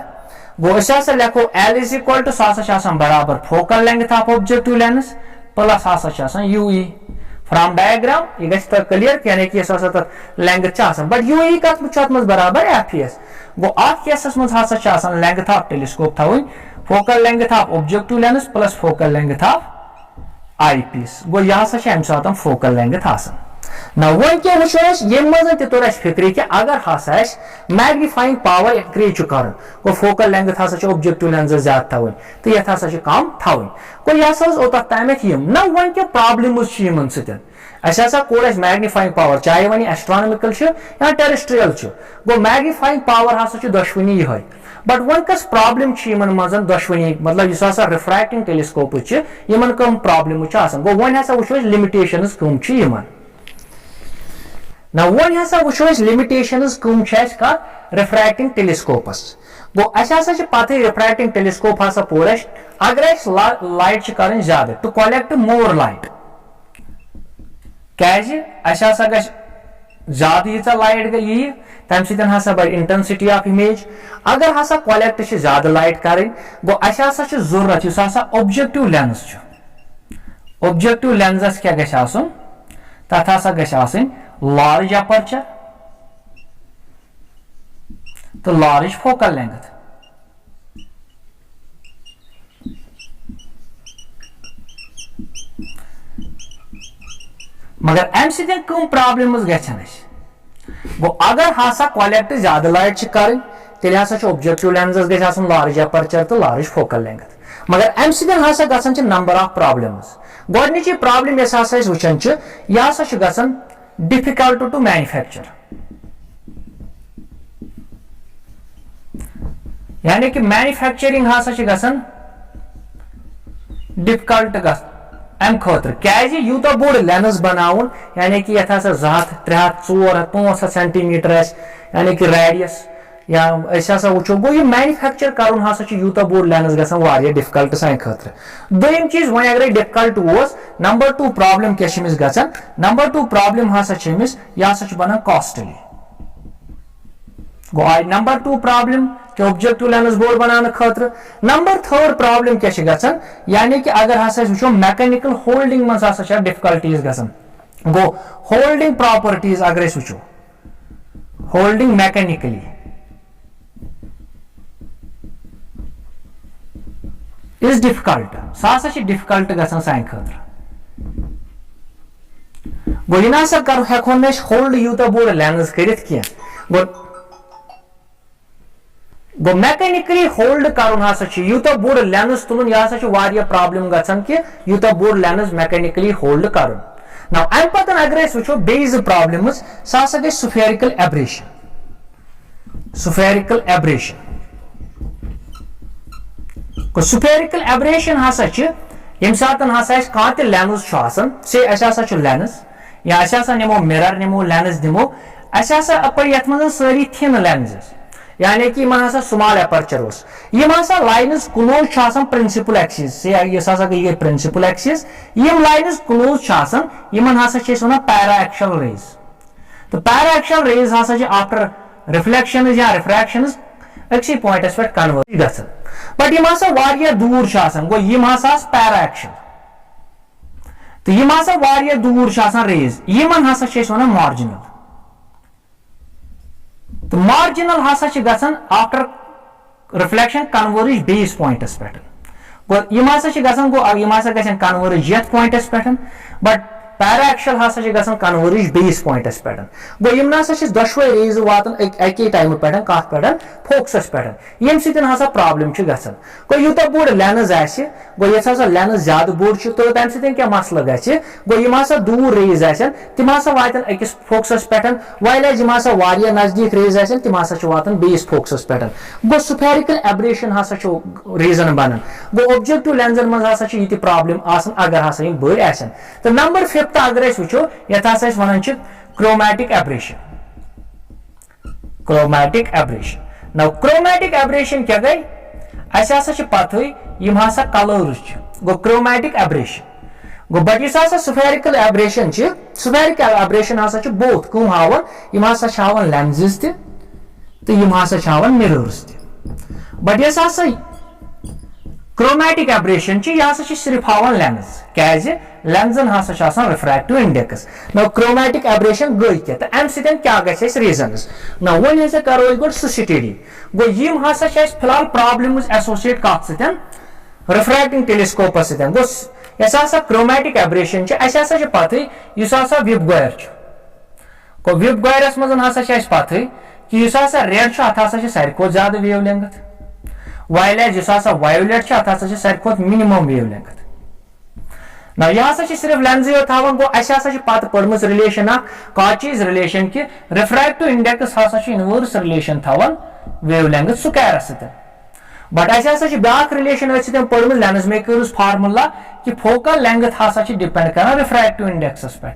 गो लिखो एल इज इक्वल टू सह बराबर focal length of objective lens plus हसा यूई फ्रॉम डायग्राम यह गो क्लियर यानी कि लेंथ बट यूई कत मज बराबर एफएस गो अत केसस मज हसा लेंथ ऑफ टेलीस्कोप थवन focal length of objective lens plus focal length of eyepiece गो यह हसा फोकल लेंथ ना वन क्या वो ये मज तोर फिक्र कि अगर हसा मैग्निफाइंग पावर इंक्रीज कर गो फोकल लेंथ हसा ऑब्जेक्टिव लेंस ज्यादा थवन तो ये हसा कम थवन गो यह ओत तमें ना वन क्या प्रॉब्लम सतन असा कोर मैग्निफाइंग पावर चाहे वन एस्ट्रोनॉमिकल या टेरेस्ट्रियल गो मैग्निफाइंग पावर हसा दशवनी यह बट वन कस प्रॉब्लम मज दशवनी मतलब इस रिफ्रैक्टिंग टेलीस्कोप कम प्रॉब्लम गो वन हसा वो लिमिटेशन कम ना वन हसा वो लिमिटेशंस कम रिफ्रैक्टिंग टेलीस्कोपस गो अस पता रिफ्रैक्टिंग टेलीस्कोप हसा पोर अगर लाइट कर ज्यादा टू कलेक्ट मोर लाइट क्या ज्यादा यीचा लाइट यी तम सत हसा बढ़ इंटेंसिटी ऑफ इमेज अगर हसा कलेक्ट ज्यादा लाइट कर गो असा जरूरत इस ऑब्जेक्टिव लेंस ऑब्जेक्टिव लेंसस क्या गन तथ हसा गन लार्ज अपर्चर तो लार्ज फोकल लेंथ मगर अम सम प्रॉब्लम गो अगर हसा कलेक्ट ज्यादा लाइट कर तेल हसा ऑब्जेक्टिव लेंसस गन लार्ज अपर्चर तो लार्ज फोकल लेंथ मगर अम ससा गन नंबर ऑफ प्रॉब्लम्स गोडनिची प्रॉब्लम यस हसा वुचन यह हसा गन difficult to manufacture यानी कि मैन्युफैक्चरिंग हसा गसन डिफिकल्ट अम खतर क्या यूत बोड़ लेंस बनाउन यानी कि ये 200 300 400 500 सेंटीमीटर यानी कि रेडियस या असा वो गो यह मैन्युफैक्चर कर हसा यूत बोड़ लेंस गसान डिफिकल्ट सान खतर दोम चीज वन अगर डिफिकल्ट नंबर 2 प्रॉब्लम क्या गसान नंबर 2 प्रॉब्लम हसा यह हसा बना कॉस्टली गो आई नंबर 2 प्रॉब्लम कि ऑब्जेक्टिव लेंस बोर्ड बनाने खतर नंबर 3 प्रॉब्लम क्या गसान यानी कि अगर हसा वो मैकेनिकल होल्डिंग मज हसा डिफिकल्टीज गसान गो होल्डिंग प्रॉपर्टीज अगर वो होल्डिंग मैकेनिकली इज डिफिकल्ट सह डिफिकल्ट गसान सान खतर गो यह ना हेको होल्ड यूत बोड़ लेंस कर गो मैकेनिकली होल्ड कर हसा यूत बोड़ लेंस तुलन यह हसा प्रॉब्लम गसान कि यूत बोड़ लेंस मैकेनिकली होल्ड कर ना अम पत अगर वो बेज प्रॉब्लम सह गई स्फेरिकल एब्रेशन स्फेरिकल एब्रेशन हसा यम सात हसा कह लेंस से हसा लेंस या असा निमो मिरर निमो लेंस दिमो असा अपर ये मज सारी थिन लेंस यानी कि इन हसा स्मॉल अपर्चर यम हसा लाइन्स क्लोज प्रिंसिपल एक्सिस से हसा गई प्रिंसिपल एक्सिस यम लाइन्स क्लोज इन हसा वन पैरा एक्शल रेज तो पैरा एक्शल रेज हसा आफ्टर रिफ्लेक्शन या रिफ्रैक्शन अक्सी पॉइंटस पे कन्वर्ट गसन बट यम हसा दूर गो यम हसा पैरा एक्शल तो यम हसा दूर रेज यमन हसा वन मार्जिनल तो मार्जिनल हसा गसन आफ्टर रिफ्लेक्शन कन्वर्ज बेस पॉइंटस पे गो यम हसा गसन गो यम हसा गसन कन्वर्ज यथ पॉइंटस पे बट पैरा एक्शल हसा गसन कन्वर्ज बेस पॉइंटस पे गो यम हसा दशवे रेज वातन अके टाइम पे कत पे फोकसस पे यम सतन हसा प्रॉब्लम गसन गो यूत बोड़ लेंस आसि गो ये हसा लेंस ज्यादा बोड़ तो तम सतन क्या मसला गि गो यम हसा दूर रेज आसन तिम हसा वातन अकिस फोकसस पे वाइल यम हसा नजदीक रेज आसन तिम हसा वातन बेस फोकसस पे गो स्फेरिकल एब्रेशन हसा रीजन बनन गो ऑब्जेक्टिव लेंसन मज हसा ये प्रॉब्लम आसन अगर हसा यम बड़ आसन तो नंबर 5 अगर वो ये हसा वन क्रोमैटिक एब्रेशन ना क्रोमैटिक एब्रेशन क्या गई असा पत यम हसा कलर्स गो क्रोमैटिक एब्रेशन गो बट इस स्फेरिकल एब्रेशन स्फेरिकल एब्रेशन हसा बोथ कम हावन यम हसा हावन लेंसेस तो यम हसा हावन मिरर्स बट इस हसा क्रोमैटिक एब्रेशन यह हसा सिर्फ हावन लेंस क्या लेंसन हसा रिफ्रैक्टिव इंडेक्स ना क्रोमैटिक एब्रेशन गई क्या अम सतन क्या रीजनस ना वन हसा करो गो स्टडी गो यम हसा फिलहाल प्रॉब्लम एसोसिएट कत रिफ्रैक्टिंग टेलीस्कोपस गो यस हसा क्रोमैटिक एब्रेशन अस हसा पत युस हसा विपगोयर को विपगोयरस मज हसा पत कि युस हसा रेड अत हसा सारे खो ज्यादा वेवलेंथ वाइल एज युस हसा वायोलेट अत हसा सारे खो मिनिमम वेवलेंथ ना यह हसा सिर्फ लेंस यो थावन गो अस हसा पत पढ़मस रिलेशन काचीज रिलेशन कि रिफ्रैक्टिव इंडेक्स हसा इनवर्स रिलेशन थावन वेवलेंथ स्क्वायर सत बट अस हसा ब्याक रिलेशन पढ़मस लेंस मेकर्स फार्मूला कि फोकल लेंथ हसा डिपेंड कर रिफ्रैक्टिव इंडेक्स पे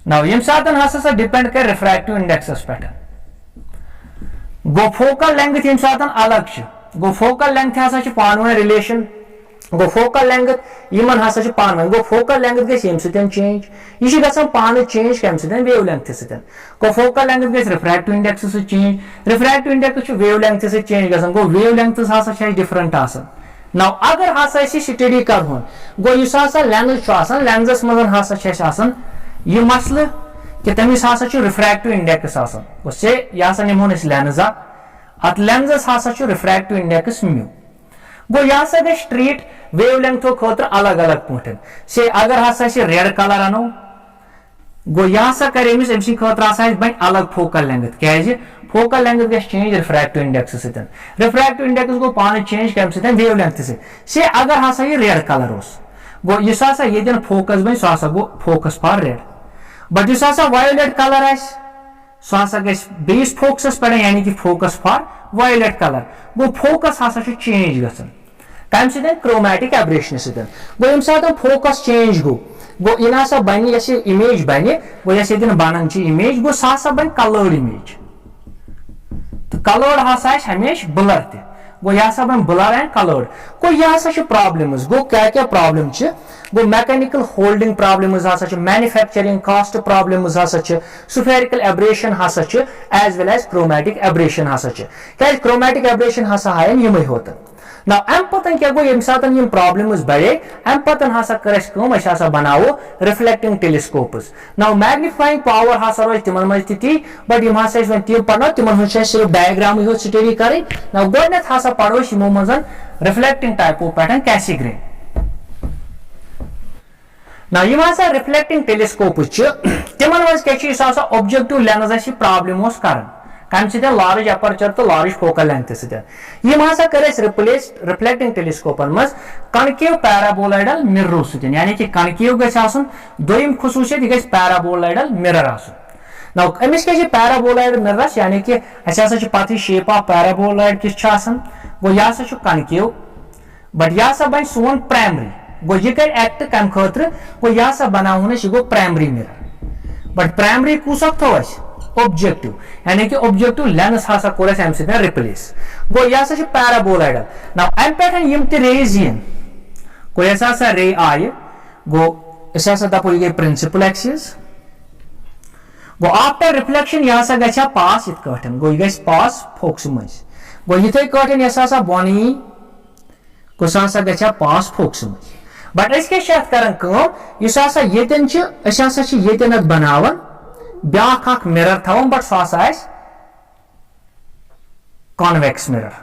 ना यम सात हसा डिपेंड कर रिफ्रैक्टिव इंडेक्स पे गो फोकल लेंथ यम सात अलग गो फोकल लेंथ हसा पान रिलेशन गो फोकल लेंथ यमन हसा पान गो फोकल लेंथ गम चेंज यह ग पान चेंज कम वेवलेंथ गो फोकल लेंथ ग refractive index change refractive index wavelength change गो वेवलेंथ हसा डिफरेंट ना अगर हसा स्टडी कर गो इस हसा लेंस लेंसस मज हसा यह मसल कि तमिस हसा रिफ्रैक्टिव इंडेक्स गो से यह निमो लेंस अत लेंसस हसा रिफ्रैक्टिव इंडेक्स म्यू गो यह हसा गई ट्रीट वेवलेंथो खुद अलग अलग पे से अगर हसा रेड कलर अनो गो यह हसा कर खुद बन अलग फोकल लेंथ क्या फोकल लेंथ ग change refractive index refractive index गो पान चेंज कम वेवलेंथ से अगर हसा यह रेड कलर गो इस हसा ये फोकस बन सह गो फोकस फॉर रेड बट इस हसा वायोलेट कलर सह हसा गस फोकस पे यानी कि focus for violet colour go focus हसा चेंज गम क्रोमैटिक एब्रेशन गो यम सात फोकस चेंज गो इन हसा बन इमेज बन गो यस बनान इमेज गो सह बन कलर्ड इमेज तो कलर्ड हसा हमेशा ब्लर गो यह हसा बन ब्लर एंड कलर्ड गो यह हसा प्रॉब्लम्स गो क्या प्रॉब्लम गो मैकेनिकल होल्डिंग प्रॉब्लम्स हसा मैन्युफैक्चरिंग कॉस्ट प्रॉब्लम्स हसा स्फेरिकल एब्रेशन हसा as well as chromatic aberration हसा क्या क्रोमैटिक एब्रेशन हसा हायन यम होत ना अम पतन क्या गो यम सात यम प्रॉब्लम्स बढ़े अम पतन हसा कर हसा बनावो रिफ्लेक्टिंग टेलीस्कोप्स ना मैग्निफाइंग पावर हसा रोज तिमन मज ती बट यम हसा तम पढ़ो तिमन सिर्फ डायग्राम यो स्टडी करें ना गोडनेथ हसा पढ़ो यमो मज रिफ्लेक्टिंग टाइपो पे कैसीग्रे ना यम हसा रिफ्लेक्टिंग टेलीस्कोप तिमन मज क्या ऑब्जेक्टिव लेंस प्रॉब्लम कर कम लार्ज अपर्चर तो लार्ज फोकल लेंथ सम हसा कर रिप्लेस रिफ्लेक्टिंग टेलीस्कोपन मज कनकेव पैराबोलाइडल मिरर सतन यानी कि कनकेव गम दोम खसूसियत यह पैराबोलाइडल मिरर ना अमिस क्या पैराबोलाइड मिररस यानी कि अस पता शेप ऑफ पैराबोलाइड किस गो यह हसा कनकेव बट यह हसा बन सोन प्राइमरी गो यह कर एक्ट कम खतर गो यह हसा बनावन यह गो प्राइमरी मिरर बट प्राइमरी कूस थो ऑब्जेक्टिव यानी कि ऑब्जेक्टिव लेंस हसा कोर रिप्लेस गो यह हसा पैराबोलाइडल ना अम पे यम रेज गो यह हसा रे आय गो इस दपो यह गई प्रिंसिपल एक्सिस गो आफ्टर रिफ्लेक्शन यह हसा ग पास इत गो यह पास फोकस मज गो इथे कटन यह हसा बोन यी गो सह हसा ग पास फोकस मज बट क्या कर इस हसा ये बनावन ब्या मिरर थवन बट सह कॉन्वेक्स मिरर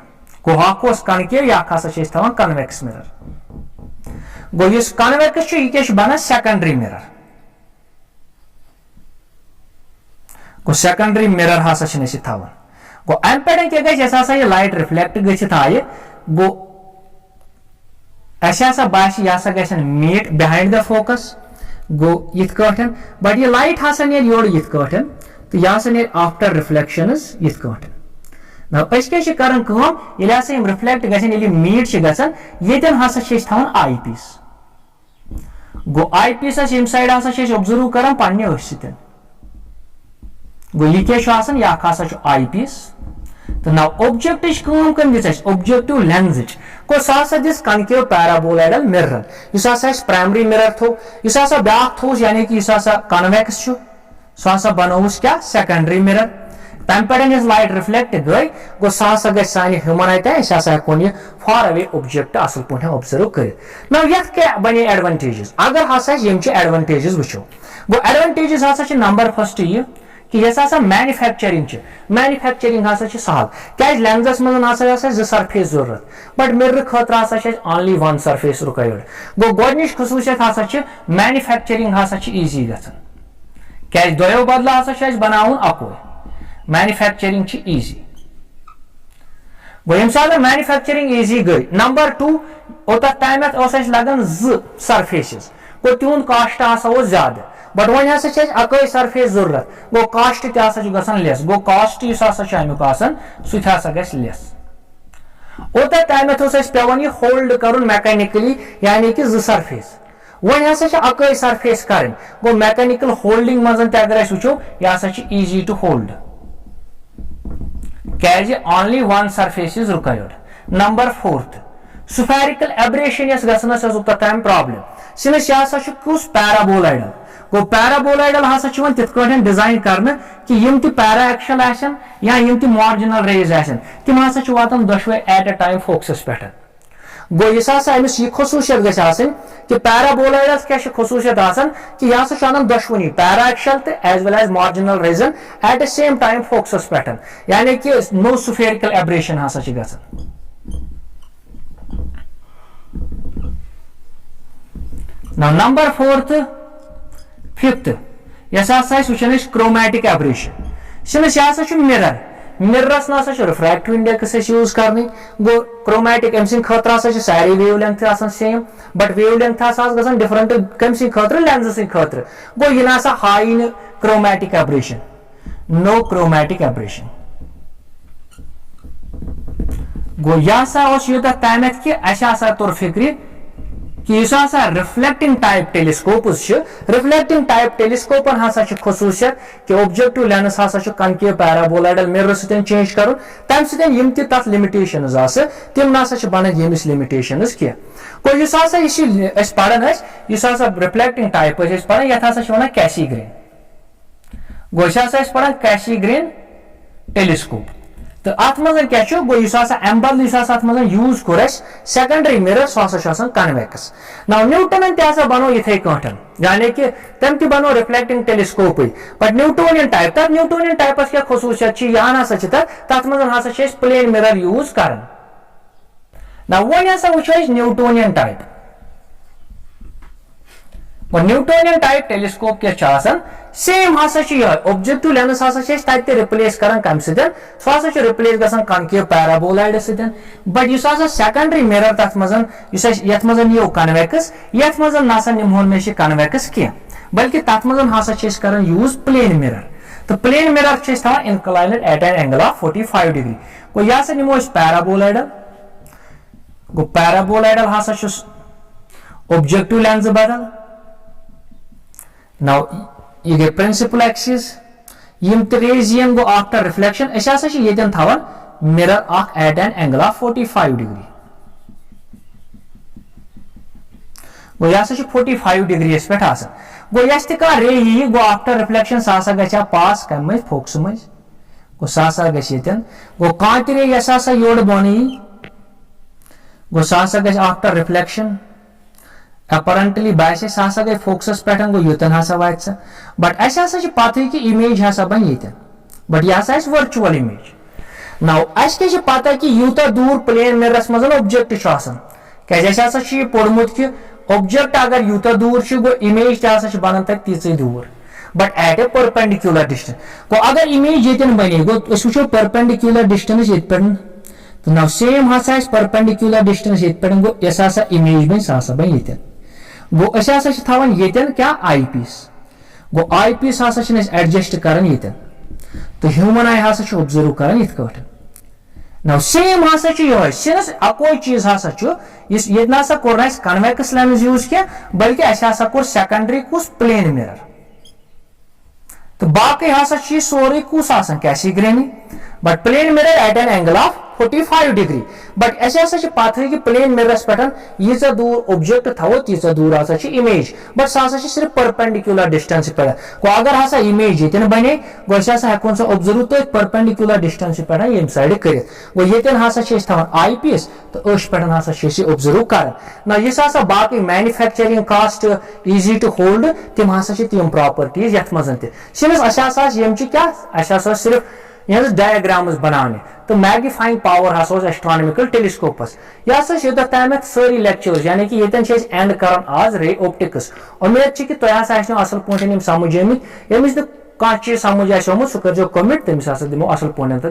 गो हस कनकेव या हसा कन्वेक्स मिरर गो इस कन्वेक्स यह बना सेकेंडरी मिरर गो सेकेंडरी मिरर हसा थवन गो अम पे क्या हसा यह लाइट रिफ्लेक्ट गई गो असा बास यह हसा ग मीट बिहाइंड द फोकस गो यिथ कटन बट यह लाइट हसा नीर योर यिथ कटन तो यह हसा नीर आफ्टर रिफ्लेक्शनस यिथ कटन ना क्या करन ये हसा यम रिफ्लेक्ट गसन मीट गसन ये हसा थवन आई पीस गो आई पीस यम साइड हसा ऑब्जर्व कर पन्ने अश सतन गो यह क्या यह हसा आई पीस तो ना object come this objective lens को सह दिस कनकेव पैराबोलाइडल मिरर इस प्राइमरी मिरर थो इस ब्या थोस यानी कि इस कन्वेक्स सह बनोस क्या सेकेंडरी मिरर तम पे लाइट रिफ्लेक्ट गई गो सह ग सान ह्यूमन आई हेको यह फार अवे ऑब्जेक्ट असल पे ऑब्जर्व कर ना ये क्या बने एडवांटेजेस अगर हसा एडवांटेजेस वो गो एडवांटेजेस हसा नंबर फर्स्ट कि यस हसा मैन्युफैक्चरिंग हसा सहल क्या लेंसस मज हसा जो सरफेस जरूरत बट मिरर खतर हसा ओनली वन सरफेस रिक्वायर्ड गो गोडनिश खसूसियत हसा मैन्युफैक्चरिंग हसा इजी गसन क्या दोयो बदला हसा बनाउन अकोय मैन्युफैक्चरिंग इजी गो यम सात मैन्युफैक्चरिंग इजी गई नंबर 2 ओत टाइम लगन सरफेसिस गो तिहुंद कास्ट हसा ज्यादा बट वन हसा अकै सरफेस जरूरत गो कास्ट तक लेस गो कास्ट अमुक सह लेस ओत टाइम पेवन यह होल्ड कर मैकेनिकली यानी कि सरफेस वन हसा अकै सरफेस कर गो मैकेनिकल होल्डिंग मज अगर वो यह इजी टू होल्ड क्या only one surface is required number 4 spherical aberration यस गसनस टाइम प्रॉब्लम सिनस यह कुस पैराबोलाइडल गो पैराबोलाइडल हसा तिथ डिजाइन करने कि यम ति पैरा एक्शल आसन या यम ति मार्जिनल रेज आसन तिम हसा वातान दशवे एट अ टाइम फोकसस पे गो इस अमिस यह खसूसियत गस आसन कि पैराबोलाइडल क्या खसूसियत आसन कि यह हसा अनान दशवनी पैरा एक्शल तो एज वेल एज मार्जिनल रेजन एट द सेम टाइम फोकसस पे यानी कि नो स्फेरिकल एब्रेशन हसा गसन Now number 4th 5th यस वो क्रोमैटिक एब्रेशन सिनस यह मिरर मिररस ना रिफ्रैक्टिव इंडेक्स यूज करनी गो क्रोमैटिक अम खतर सारी wavelength same but wavelength गसन डिफरेंट कम खतर लेंस खतर गो यह ना high chromatic aberration no chromatic aberration गो यह यूत ताम कि असा तोर फिक्र कि reflecting type telescopes reflecting type टेलीस्कोपन हसा खसूसियत कि ऑब्जेक्टिव लेंस हसा कनकेव पैराबोलाइडल मिरर सतन चेंज कर तम सतन तथ लिमिटेशंस तिम ना बन यमिस लिमिटेशंस कह गो इस पढ़ान रिफ्लेक्टिंग टाइप पढ़ान ये वन कैसीग्रेन गो पढ़ान कैसीग्रेन टेलीस्कोप तो अत मज क्या गो अम बदल यूज कोर सेकेंडरी मिरर सह कन्वेक्स ना न्यूटन बनो इथे कटन यानी कि तम बनो reflecting telescope but Newtonian type तथ न्यूटोनियन टाइपस क्या खसूसियत यह हसा तथ मज हसा प्लेन मिरर यूज कर ना वन हसा वो Newtonian type Newtonian type telescope क्या सेम हसा ऑब्जेक्टिव लेंस हसा रिप्लेस कर कम सह रिप्लेस गसन कनकेव पैराबोलाइड सतन बट इस सेकेंडरी मिरर तथ मज ये मज यो कन्वेक्स ये मज ना निमोन मे कन्वेक्स कह बल्कि तथ मज हसा कर यूज प्लेन मिरर तो plane mirror inclined at an angle of 45 degree गो यह निमो पैराबोलाइडल गो पैराबोलाइडल हसा ऑब्जेक्टिव लेंस बदल नाउ ये गई प्रिंसिपल एक्सिस यम रेज गो आफ्टर रिफ्लेक्शन ये थवान mirror at an angle of 45 degree गो यह 45 डिग्री पे गो यस रे यी गो आफ्टर रिफ्लेक्शन सह ग पास कम मज फोकस मज गो सह गन गो कह रे यस योर बन यी गो सह ग आफ्टर रिफ्लेक्शन अपरेंटली बासे सह गई फोकसस पे गो युतन हसा वात बट अस पता कि इमेज हसा बन ये बट यह वर्चुअल इमेज नाउ अस क्या पता कि यूता दूर प्लेन मिररस मज ऑब्जेक्ट क्या पोर्मुत कि ऑब्जेक्ट अगर यूता दूर गो इमेज तक बन तीच दूर but at a perpendicular distance गो अगर इमेज ये बने गो वो परपेंडिकुलर डिस्टेंस ये तो नाउ सेम हसा परपेंडिकुलर डिस्टेंस ये गो यस इमेज बन सह बन ये गो थवान येतन क्या आई पीस गो आई पीस हसा एडजस्ट कर तो ह्यूमन आई हसा ऑब्जर्व कर नाउ सेम हसा यह अकोई चीज हसा ये ना कोर कन्वेक्स लेंस यूज क्या बल्कि असा कोर सेकेंडरी कुस प्लेन मिरर तो बाकी हसा सोरे कुस कैसीग्रेनी but plane mirror at an angle of 45 degree but ऐसे पथ कि प्लेन मिररस पे यीजा दूर ऑब्जेक्ट थो तीजा दूर इमेज बट सह सिर्फ परपेंडिकुलर डिस्टेंस पे गो अगर हसा इमेज ये बने गो हेकोन सह ऑब्जर्व तो परपेंडिकुलर डिस्टेंस पे ये साइड कर गो ये हसा आई पीस तो अश पे हसा ऑब्जर्व कर ना यह बाकी manufacturing cost easy to hold तम हसा तम प्रॉपर्टीज ये मज क्या सिर्फ यह डायग्राम्स बनाने तो मैग्निफाइंग पावर हसा एस्ट्रोनॉमिकल टेलीस्कोपस यह योत ताम सारी लेक्चर्स यानी कि ये एंड कर आज रे ऑप्टिक्स उम्मीद कि तुम असल पे समझ आमित यमिस कह चीज समझ आमत सह कर कमिट तमिस दिमो असल पे